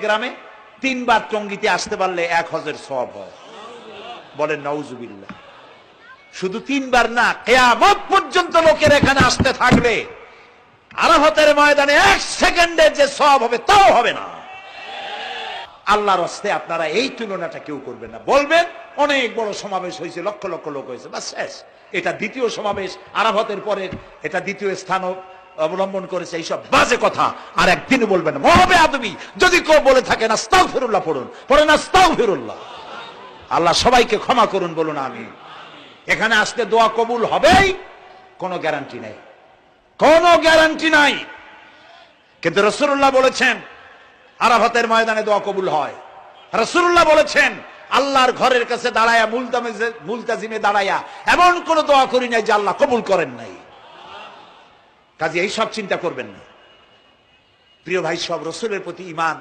গ্রামে 3 বার টঙ্গিতে আসতে পারলে 1 হজের সওয়াব হয়। বলেন নাউজুবিল্লাহ। শুধু 3 বার না, কিয়ামত পর্যন্ত লোকের এখানে আসতে থাকবে, আরাফাতের ময়দানে 1 সেকেন্ডের যে সওয়াব হবে তাও হবে না। আল্লাহর রাস্তে আপনারা এই তুলনাটা কেউ করবেন না। বলবেন অনেক বড় সমাবেশ হয়েছে, লক্ষ লক্ষ লোক হয়েছে, বাস শেষ। এটা দ্বিতীয় সমাবেশ, আরাফাতের পরে এটা দ্বিতীয় স্থান অবলম্বন করেছে, এইসব বাজে কথা আর একদিন বলবেন না। মহাবে আদমি যদি কেউ বলে থাকেন আস্তাগফিরুল্লাহ পড়েন আস্তাগফিরুল্লাহ। আল্লাহ সবাইকে ক্ষমা করুন, বলুন আমিন। এখানে আসতে দোয়া কবুল হবেই, কোনো গ্যারান্টি নেই, কোনো গ্যারান্টি নাই। কিন্তু রাসূলুল্লাহ বলেছেন আরাফাতের ময়দানে দোয়া কবুল হয়। রাসূলুল্লাহ বলেছেন আল্লাহর ঘরের কাছে দাঁড়ায়া মুলতাজিমে দাঁড়ায়া এমন কোন দোয়া করি নাই যে আল্লাহ কবুল করেন নাই। কাজে এই সব চিন্তা করবেন না। প্রিয় ভাই, সব রাসূলের প্রতি ঈমান